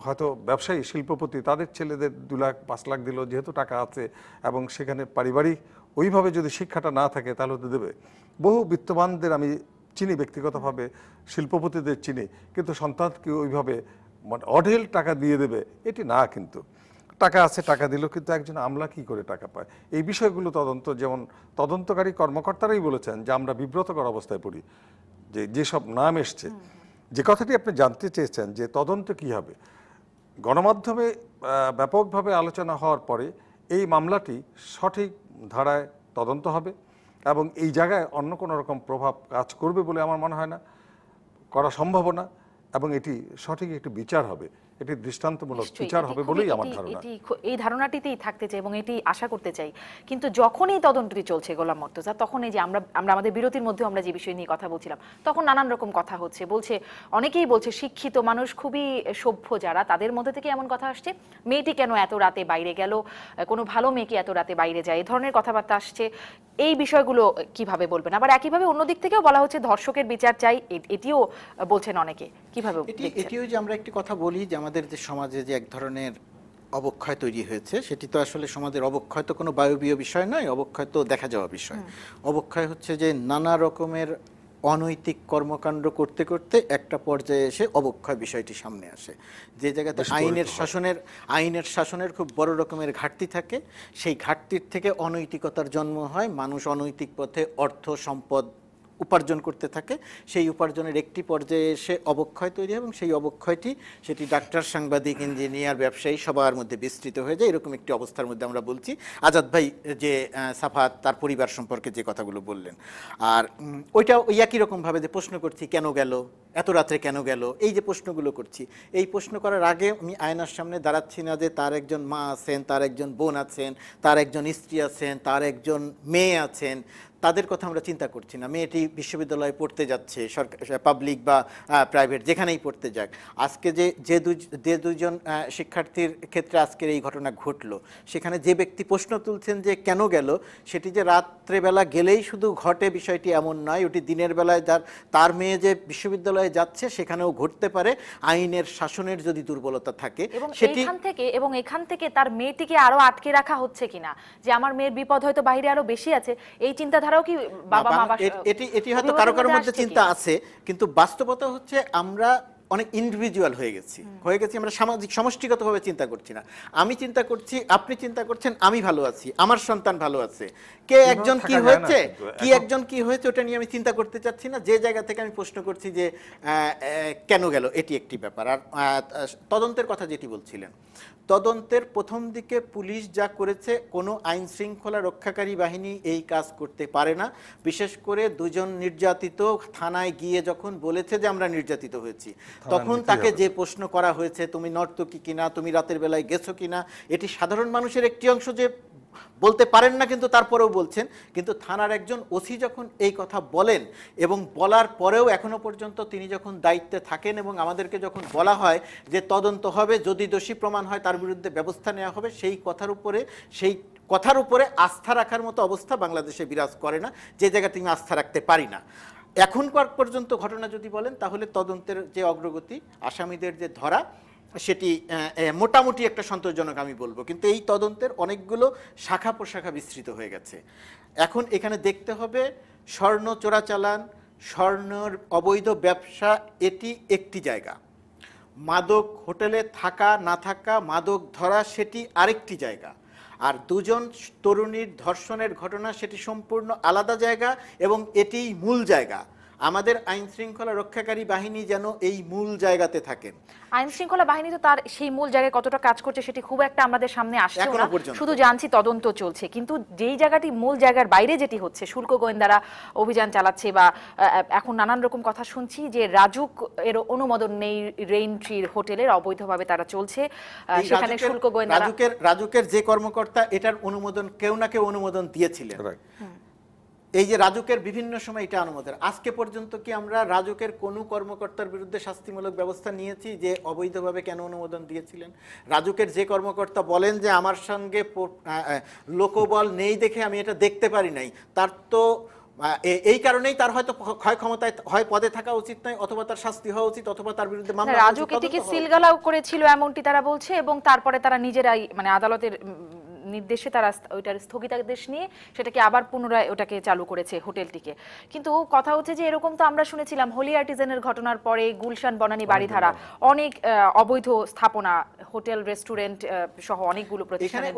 হয়তো ব্যবসায়ী, শিল্পপতি, তাদের ছেলেদের 2 লাখ 5 লাখ দিল, যেহেতু টাকা আছে এবং সেখানে পারিবারিক ওইভাবে যদি শিক্ষাটা না থাকে তাহলে তো দেবে। বহু বিত্তবানদের আমি চিনি ব্যক্তিগতভাবে, শিল্পপতিদের চিনি, কিন্তু সন্তানকে ওইভাবে মানে অঢেল টাকা দিয়ে দেবে এটি না। কিন্তু টাকা আছে, টাকা দিল, কিন্তু একজন আমলা কি করে টাকা পায়, এই বিষয়গুলো তদন্ত, যেমন তদন্তকারী কর্মকর্তারাই বলেছেন যে আমরা বিব্রতকর অবস্থায় পড়ি যে যেসব নাম এসছে। যে কথাটি আপনি জানতে চেয়েছেন যে তদন্ত কি হবে, গণমাধ্যমে ব্যাপকভাবে আলোচনা হওয়ার পরে এই মামলাটি সঠিক ধারায় তদন্ত হবে এবং এই জায়গায় অন্য কোনো রকম প্রভাব কাজ করবে বলে আমার মনে হয় না, করা সম্ভব না, এবং এটি সঠিক একটি বিচার হবে, এটি দৃষ্টান্তমূলক বিচার হবে বলেই আমার ধারণা। এই ধারণাটিতেই থাকতে চাই এবং এটি আশা করতে চাই। কিন্তু যখনই তদন্তটি চলছে গোলাম মর্তুজা, তখন এই যে আমরা আমাদের বিরতির মধ্যে আমরা যে বিষয় নিয়ে কথা বলছিলাম, তখন নানান রকম কথা হচ্ছে, বলছে অনেকেই বলছে শিক্ষিত মানুষ, খুবই সভ্য যারা, তাদের মধ্যে থেকে এমন কথা আসছে, মেয়েটি কেন এত রাতে বাইরে গেল, কোনো ভালো মেয়েকে এত রাতে বাইরে যায়, এই ধরনের কথাবার্তা আসছে। এই বিষয়গুলো কিভাবে বলবেন? আবার একইভাবে অন্য দিক থেকেও বলা হচ্ছে ধর্ষকের বিচার চাই, এটিও বলছেন অনেকে। কিভাবে এটিও যে আমরা একটি কথা বলি যে আমাদের যে সমাজে যে এক ধরনের অবক্ষয় তৈরি হয়েছে, সেটি তো আসলে সমাজের অবক্ষয় তো কোনো বায়বীয় বিষয় নয়, অবক্ষয় তো দেখা যাওয়া বিষয়। অবক্ষয় হচ্ছে যে নানা রকমের অনৈতিক কর্মকাণ্ড করতে করতে একটা পর্যায়ে এসে অবক্ষয় বিষয়টি সামনে আসে, যে জায়গাতে আইনের শাসনের খুব বড় রকমের ঘাটতি থাকে, সেই ঘাটতির থেকে অনৈতিকতার জন্ম হয়, মানুষ অনৈতিক পথে অর্থ সম্পদ উপার্জন করতে থাকে, সেই উপার্জনের একটি পর্যায়ে এসে অবক্ষয় তৈরি হয় এবং সেই অবক্ষয়টি সেটি ডাক্তার, সাংবাদিক, ইঞ্জিনিয়ার, ব্যবসায়ী সবার মধ্যে বিস্তৃত হয়ে যায়। এরকম একটি অবস্থার মধ্যে আমরা বলছি। আজাদ ভাই যে সাফাত তার পরিবার সম্পর্কে যে কথাগুলো বললেন, আর ওইটা ওই একই রকমভাবে যে প্রশ্ন করছি কেন গেল, এত রাত্রে কেন গেল, এই যে প্রশ্নগুলো করছি, এই প্রশ্ন করার আগে আমি আয়নার সামনে দাঁড়াচ্ছি না যে তার একজন মা আছেন, তার একজন বোন আছেন, তার একজন স্ত্রী আছেন, তার একজন মেয়ে আছেন, তাদের কথা আমরা চিন্তা করছি না। মেয়েটি বিশ্ববিদ্যালয়ে পড়তে যাচ্ছে, সরকার, পাবলিক বা প্রাইভেট, যেখানেই পড়তে যাক। আজকে যে দুজন শিক্ষার্থীর ক্ষেত্রে আজকের এই ঘটনা ঘটলো, সেখানে যে ব্যক্তি প্রশ্ন তুলছেন যে কেন গেল, সেটি যে রাত্রেবেলা গেলেই শুধু ঘটে বিষয়টি এমন নয়, ওটি দিনের বেলায় তার মেয়ে যে বিশ্ববিদ্যালয়ে যাচ্ছে সেখানেও ঘটতে পারে, আইনের শাসনের যদি দুর্বলতা থাকে। এবং এখান থেকে তার মেয়েটিকে আরো আটকে রাখা হচ্ছে কিনা, যে আমার মেয়ের বিপদ হয়তো বাইরে আরো বেশি আছে, এই চিন্তাধারা এটি হয়তো কারো কারোর মধ্যে চিন্তা আছে, কিন্তু বাস্তবতা হচ্ছে আমরা অনেক ইন্ডিভিজুয়াল হয়ে গেছি আমরা সামাজিক সমষ্টিগতভাবে চিন্তা করছি না। আমি চিন্তা করছি, আপনি চিন্তা করছেন, আমি ভালো আছি, আমার সন্তান ভালো আছে, কে একজন কি হয়েছে ওটা নিয়ে আমি চিন্তা করতে চাচ্ছি না। যে জায়গা থেকে আমি প্রশ্ন করছি যে কেন গেল, এটি একটি ব্যাপার। আর তদন্তের কথা যেটি বলছিলেন, তদন্তের প্রথম দিকে পুলিশ যা করেছে, কোনো আইন শৃঙ্খলা রক্ষাকারী বাহিনী এই কাজ করতে পারে না। বিশেষ করে দুজন নির্যাতিত থানায় গিয়ে যখন বলেছে যে আমরা নির্যাতিত হয়েছি, তখন তাকে যে প্রশ্ন করা হয়েছে, তুমি নর্তকী কিনা, তুমি রাতের বেলায় গেছো কিনা, এটি সাধারণ মানুষের একটি অংশ যে বলতে পারেন না, কিন্তু তারপরেও বলছেন। কিন্তু থানার একজন ওসি যখন এই কথা বলেন এবং বলার পরেও এখনো পর্যন্ত তিনি যখন দায়িত্বে থাকেন এবং আমাদেরকে যখন বলা হয় যে তদন্ত হবে, যদি দোষী প্রমাণ হয় তার বিরুদ্ধে ব্যবস্থা নেওয়া হবে, সেই কথার উপরে আস্থা রাখার মতো অবস্থা বাংলাদেশে বিরাজ করে না, যে জায়গাতে আমি আস্থা রাখতে পারি না। এখনকার পর্যন্ত ঘটনা যদি বলেন, তাহলে তদন্তের যে অগ্রগতি, আসামিদের যে ধরা, সেটি মোটামুটি একটা সন্তোষজনক আমি বলবো। কিন্তু এই তদন্তের অনেকগুলো শাখা প্রশাখা বিস্তৃত হয়ে গেছে। এখন এখানে দেখতে হবে স্বর্ণ চোরাচালান, স্বর্ণর অবৈধ ব্যবসা, এটি একটি জায়গা, মাদক হোটেলে থাকা না থাকা, মাদক ধরা, সেটি আরেকটি জায়গা, আর দুজন তরুণীর ধর্ষণের ঘটনা সেটি সম্পূর্ণ আলাদা জায়গা এবং এটি মূল জায়গা। আমাদের আইন শৃঙ্খলা রক্ষাকারী বাহিনী যেন এই মূল জায়গাতে থাকেন। আইন শৃঙ্খলা বাহিনী তো তার সেই মূল জায়গায় কতটা কাজ করছে সেটি খুব একটা আমাদের সামনে আসছে না, শুধু জানছি তদন্ত চলছে। কিন্তু যেই জায়গাটি মূল জায়গার বাইরে যেটি হচ্ছে, শুল্ক গোয়েন্দারা অভিযান চালাচ্ছে বা এখন নানান রকম কথা শুনছি যে রাজুক এর অনুমোদন নেই, রেইনট্রির হোটেলের অবৈধভাবে তারা চলছে, সেখানে শুল্ক গোয়েন্দারা, রাজুকের যে কর্মকর্তা এটার অনুমোদন কেউ না কেউ অনুমোদন দিয়েছিলেন। এই যে রাজুকের বিভিন্ন সময় এটা অনুমোদন, আজকে পর্যন্ত কি আমরা রাজুকের কোনো কর্মকর্তার বিরুদ্ধে শাস্তিমূলক ব্যবস্থা নিয়েছি যে অবৈধভাবে কেন অনুমোদন দিয়েছিলেন? রাজুকের যে কর্মকর্তা বলেন যে আমার সঙ্গে লোকবল নেই দেখে আমি এটা দেখতে পারি নাই, তার তো এই কারণেই তার হয়তো ক্ষয় ক্ষমতায় হয় পদে থাকা উচিত নয়, অথবা তার শাস্তি হওয়া উচিত, অথবা তার বিরুদ্ধে মামলা। রাজুক এটিকে সিলগালাও করেছিল এমনটি তারা বলছে, এবং তারপরে তারা নিজেরাই মানে আদালতের নির্দেশে তারা ওইটার স্থগিতাদেশ নিয়ে সেটাকে আবার পুনরায় ওটাকে চালু করেছে হোটেলটিকে। কিন্তু কথা হচ্ছে যে এরকম তো আমরা শুনেছিলাম হোলি আর্টিজানের ঘটনার পরে গুলশান বনানী বাড়িধারা অনেক অবৈধ স্থাপনা, হোটেল, রেস্টুরেন্ট সহ অনেকগুলো প্রতিষ্ঠানের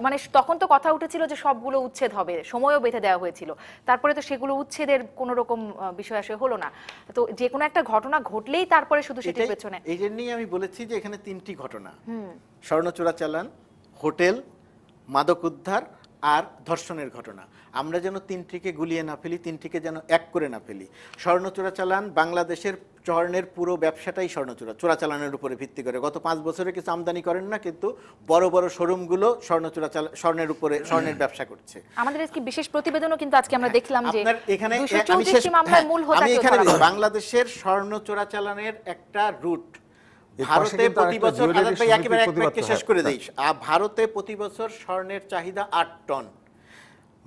মানে তখন তো কথা উঠেছিল যে সবগুলো উচ্ছেদ হবে, সময়ও বেঁধে দেওয়া হয়েছিল, তারপরে তো সেগুলো উচ্ছেদের কোনো রকম বিষয় আসে হলো না। তো যে কোনো একটা ঘটনা ঘটলেই তারপরে শুধু সেটির পেছনে, এই জন্যই আমি বলেছি যে এখানে তিনটি ঘটনা, স্বর্ণ চোরাচালান, হোটেল, মাদক উদ্ধার আর ধর্ষণের ঘটনা। আমরা যেন তিনটিকে গুলিয়ে না ফেলি, তিনটিকে যেন এক করে না ফেলি। স্বর্ণ চোরাচালান, বাংলাদেশের স্বর্ণের পুরো ব্যবসাটাই স্বর্ণ চোরাচালানের উপরে ভিত্তি করে। গত 5 বছরে কিছু আমদানি করেন না, কিন্তু বড় বড় শোরুমগুলো স্বর্ণের উপরে স্বর্ণের ব্যবসা করছে। আমাদের আজকে বিশেষ প্রতিবেদনও কিন্তু আজকে আমরা দেখলাম যে এখানে বাংলাদেশের স্বর্ণ চোরাচালানের একটা রুট, ভারতে প্রতি বছর, একেবারে শেষ করে দেই, ভারতে প্রতি বছর স্বর্ণের চাহিদা 8 টন।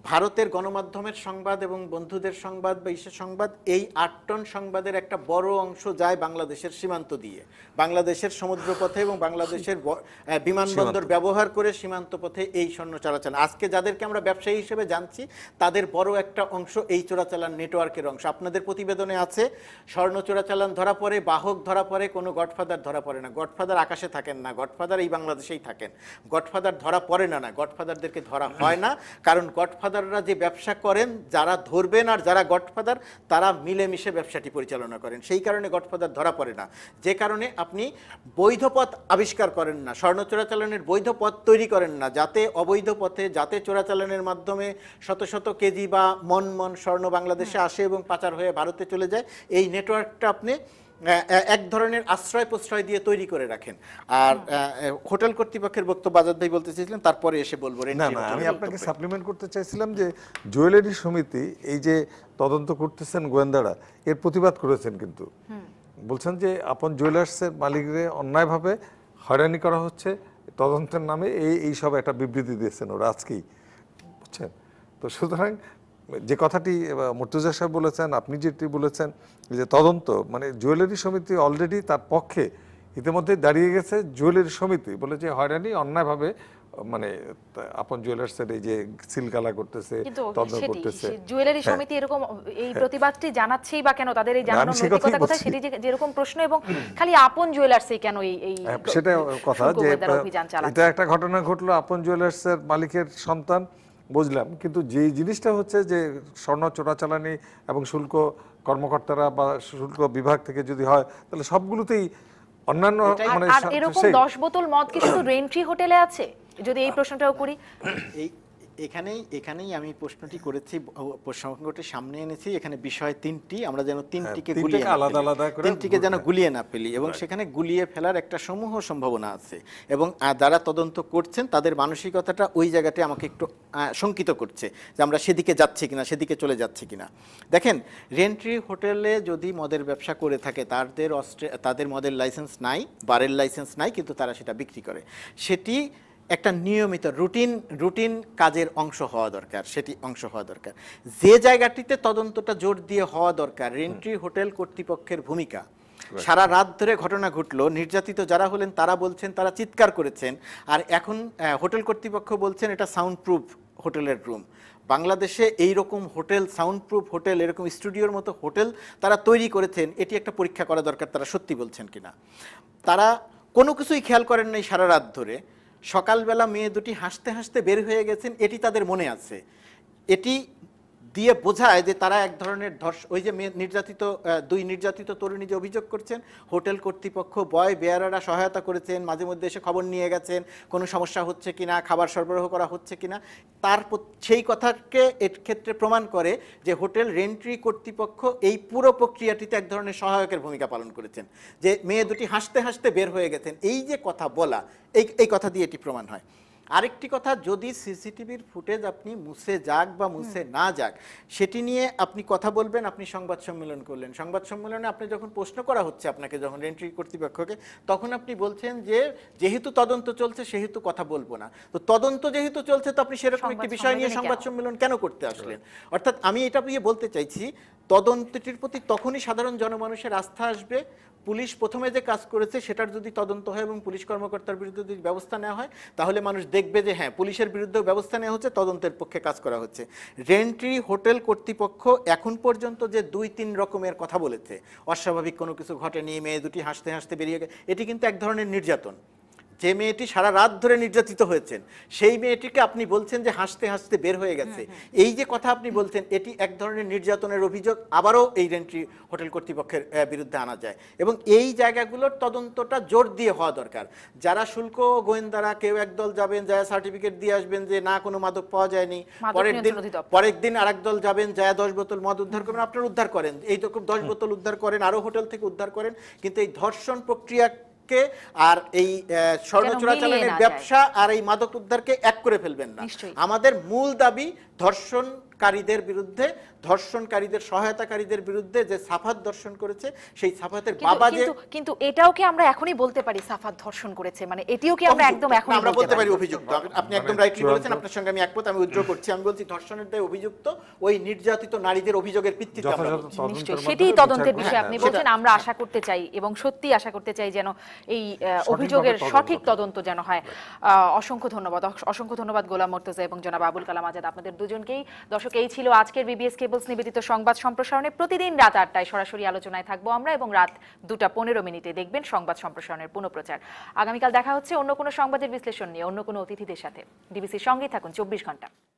ভারতের গণমাধ্যমের সংবাদ এবং বন্ধুদের সংবাদ বা ইসের সংবাদ, এই 8 টন সংবাদের একটা বড় অংশ যায় বাংলাদেশের সীমান্ত দিয়ে, বাংলাদেশের সমুদ্রপথে এবং বাংলাদেশের বিমানবন্দর ব্যবহার করে সীমান্ত পথে এই স্বর্ণ চোরাচালান। আজকে যাদেরকে আমরা ব্যবসায়ী হিসেবে জানছি, তাদের বড় একটা অংশ এই চোরাচালান নেটওয়ার্কের অংশ। আপনাদের প্রতিবেদনে আছে স্বর্ণ চোরাচালান ধরা পড়ে, বাহক ধরা পড়ে, কোনো গডফাদার ধরা পড়ে না। গডফাদার আকাশে থাকেন না, গডফাদার এই বাংলাদেশেই থাকেন। গডফাদার ধরা পড়ে না, গডফাদারদেরকে ধরা হয় না, কারণ গডফাদাররা যে ব্যবসা করেন, যারা ধরবেন আর যারা গডফাদার, তারা মিলেমিশে ব্যবসাটি পরিচালনা করেন। সেই কারণে গডফাদার ধরা পড়ে না, যে কারণে আপনি বৈধ পথ আবিষ্কার করেন না, স্বর্ণ চোরাচালানের বৈধ পথ তৈরি করেন না, যাতে অবৈধ পথে, যাতে চোরাচালানের মাধ্যমে শত শত কেজি বা মন মন স্বর্ণ বাংলাদেশে আসে এবং পাচার হয়ে ভারতে চলে যায়। এই নেটওয়ার্কটা আপনি এক ধরনের আশ্রয় প্রশ্রয় দিয়ে তৈরি করে রাখেন। আর হোটেল কর্তৃপক্ষের বক্তব্য আজাদ ভাই বলতে চেয়েছিলেন, তারপরে এসে বলবো। না, আমি আপনাকে সাপ্লিমেন্ট করতে চাইছিলাম যে জুয়েলারি সমিতি এই যে তদন্ত করতেছেন গোয়েন্দারা, এর প্রতিবাদ করেছেন, কিন্তু বলছেন যে আপন জুয়েলার্সের মালিকদের অন্যায়ভাবে হয়রানি করা হচ্ছে তদন্তের নামে, এই সব একটা বিবৃতি দিয়েছেন ওরা আজকেই, বুঝছেন? তো সুতরাং যে কথাটি মুর্তজা সাহেব বলেছেন, আপনি যেটি বলেছেন যে তদন্ত, মানে জুয়েলারি সমিতি অলরেডি তার পক্ষে ইতিমধ্যে দাঁড়িয়ে গেছে। জুয়েলারি সমিতি বলে যে হয়রানি অন্যায়ভাবে মানে আপন জুয়েলার্সের এই যে সিলগালা করতেছে, তদন্ত করতেছে, জুয়েলারি সমিতি এরকম এই প্রতিবাদটি জানাচ্ছেই বা কেন, তাদের এই জানানোর নৈতিকতা কোথায়, সেটি যেরকম প্রশ্ন, এবং খালি আপন জুয়েলার্সই কেন এই সেটা কথা যে এটা একটা ঘটনা ঘটলো, আপন জুয়েলার্সের মালিকের সন্তান, বুঝলাম, কিন্তু যে জিনিসটা হচ্ছে যে স্বর্ণ চোরাচালানি এবং শুল্ক কর্মকর্তারা বা শুল্ক বিভাগ থেকে যদি হয়, তাহলে সবগুলোতেই অন্যান্য মানে এরকম 10 বোতল মদ কি শুধু রেন্ট্রি হোটেলে আছে, যদি এই প্রশ্নটাও করি। এখানেই আমি প্রশ্নটি করেছি, প্রসঙ্গটি সামনে এনেছি। এখানে বিষয় তিনটি, আমরা যেন তিনটিকে যেন গুলিয়ে না ফেলি, এবং সেখানে গুলিয়ে ফেলার একটা সমূহ সম্ভাবনা আছে, এবং যারা তদন্ত করছেন তাদের মানসিকতাটা ওই জায়গাতে আমাকে একটু শঙ্কিত করছে যে আমরা সেদিকে যাচ্ছি কিনা, সেদিকে চলে যাচ্ছি কিনা। দেখেন, রেন্ট্রি হোটেলে যদি মদের ব্যবসা করে থাকে, তাদের মদের লাইসেন্স নাই, বারের লাইসেন্স নাই, কিন্তু তারা সেটা বিক্রি করে, সেটি একটা নিয়মিত রুটিন কাজের অংশ হওয়া দরকার, সেটি অংশ হওয়া দরকার। যে জায়গাটিতে তদন্তটা জোর দিয়ে হওয়া দরকার, রেন্ট্রি হোটেল কর্তৃপক্ষের ভূমিকা। সারা রাত ধরে ঘটনা ঘটলো, নির্যাতিত যারা হলেন তারা বলছেন তারা চিৎকার করেছেন, আর এখন হোটেল কর্তৃপক্ষ বলছেন এটা সাউন্ড প্রুফ হোটেলের রুম। বাংলাদেশে এই রকম হোটেল, সাউন্ড প্রুফ হোটেল, এরকম স্টুডিওর মতো হোটেল তারা তৈরি করেছেন, এটি একটা পরীক্ষা করা দরকার, তারা সত্যি বলছেন কিনা। তারা কোনো কিছুই খেয়াল করেন নাই সারা রাত ধরে, সকালবেলা মেয়ে দুটি হাসতে হাসতে বের হয়ে গেছেন, এটি তাদের মনে আছে। এটি দিয়ে বোঝায় যে তারা এক ধরনের ওই যে মেয়ে নির্যাতিত, দুই নির্যাতিত তরুণী যে অভিযোগ করছেন, হোটেল কর্তৃপক্ষ, বয় বেয়ারারা সহায়তা করেছেন, মাঝে মধ্যে এসে খবর নিয়ে গেছেন কোনো সমস্যা হচ্ছে কিনা, খাবার সরবরাহ করা হচ্ছে কিনা। সেই কথাকে এর ক্ষেত্রে প্রমাণ করে যে হোটেল রেন্ট্রি কর্তৃপক্ষ এই পুরো প্রক্রিয়াটিতে এক ধরনের সহায়কের ভূমিকা পালন করেছেন, যে মেয়ে দুটি হাসতে হাসতে বের হয়ে গেছেন, এই যে কথা বলা, এই কথা দিয়ে এটি প্রমাণ হয়। আরেকটি কথা, যদি সিসিটিভির ফুটেজ আপনি মুছে যাক বা মুছে না যাক সেটি নিয়ে আপনি কথা বলবেন, আপনি সংবাদ সম্মেলন করলেন, সংবাদ সম্মেলনে আপনি যখন প্রশ্ন করা হচ্ছে আপনাকে, যখন এন্ট্রি কর্তৃপক্ষকে, তখন আপনি বলছেন যে যেহেতু তদন্ত চলছে সেহেতু কথা বলবো না। তো তদন্ত যেহেতু চলছে তো আপনি সেরকম একটি বিষয় নিয়ে সংবাদ সম্মেলন কেন করতে আসলেন? অর্থাৎ আমি এটা বলতে চাইছি, তদন্তটির প্রতি তখনই সাধারণ জনমানুষের আস্থা আসবে, পুলিশ প্রথমে যে কাজ করেছে সেটার যদি তদন্ত হয় এবং পুলিশ কর্মকর্তার বিরুদ্ধে যদি ব্যবস্থা নেওয়া হয়, তাহলে মানুষ দেখবে যে হ্যাঁ, পুলিশের বিরুদ্ধেও ব্যবস্থা নেওয়া হচ্ছে, তদন্তের পক্ষে কাজ করা হচ্ছে। রেন্ট্রি হোটেল কর্তৃপক্ষ এখন পর্যন্ত যে 2-3 রকমের কথা বলেছে, অস্বাভাবিক কোনো কিছু ঘটেনি, মেয়ে দুটি হাসতে হাসতে বেরিয়ে গেছে, এটি কিন্তু এক ধরনের নির্যাতন। যে মেয়েটি সারা রাত ধরে নির্যাতিত হয়েছেন সেই মেয়েটিকে আপনি বলছেন যে হাসতে হাসতে বের হয়ে গেছে, এই যে কথা আপনি বলছেন, এটি এক ধরনের নির্যাতনের অভিযোগ আবারও এই রেন্ট্রি হোটেল কর্তৃপক্ষের বিরুদ্ধে আনা যায়। এবং এই জায়গাগুলোর তদন্তটা জোর দিয়ে হওয়া দরকার। যারা শুল্ক গোয়েন্দারা কেউ একদল যাবেন, যায় সার্টিফিকেট দিয়ে আসবেন যে না কোনো মাদক পাওয়া যায়নি, পরের দিন আরেক দল যাবেন, যায় 10 বোতল মদ উদ্ধার করবেন, আপনারা উদ্ধার করেন, এই রকম 10 বোতল উদ্ধার করেন, আরো হোটেল থেকে উদ্ধার করেন, কিন্তু এই ধর্ষণ প্রক্রিয়া আর এই স্বর্ণ চোরাচালানের ব্যবসা আর এই মাদক উদ্ধারকে এক করে ফেলবেন না। আমাদের মূল দাবি ধর্ষণকারীদের বিরুদ্ধে, ধর্ষণকারীদের সহায়তাকারীদের বিরুদ্ধে যে সাফাত ধর্ষণ করেছে সেই সাফাতের বাবা যে, কিন্তু এটাও কি আমরা এখনই বলতে পারি সাফাত ধর্ষণ করেছে? মানে এটিও কি আমরা একদম এখনই আমরা বলতে পারি অভিযুক্ত? আপনি একদম রাইটলি বলেছেন, আপনার সঙ্গে আমি একমত, আমি উইথড্র করছি। আমি বলছি ধর্ষণের দায়ে অভিযুক্ত ওই নির্যাতিত নারীদের অভিযোগের ভিত্তিতে আমরা বলছি। নিশ্চয়ই সেটাই তদন্তের বিষয় আপনি বলছেন। আমরা আশা করতে চাই এবং সত্যি আশা করতে চাই যেন এই অভিযোগের সঠিক তদন্ত যেন হয়। অসংখ্য ধন্যবাদ গোলাম মুর্তজা এবং জনাব আবুল কালাম আজাদ, আপনাদের দুজনকেই। দর্শক, এই ছিল আজকের বিবিএস কেবলস নিবেদিত সংবাদ সম্প্রসারণে। প্রতিদিন রাত 8টায় সরাসরি আলোচনায় থাকবো আমরা এবং রাত 2:15 দেখবেন সংবাদ সম্প্রসারণের পুনঃপ্রচার। আগামীকাল দেখা হচ্ছে অন্য কোনো সংবাদের বিশ্লেষণ নিয়ে, অন্য কোনো অতিথিদের সাথে। ডিবিসির সঙ্গেই থাকুন 24 ঘন্টা।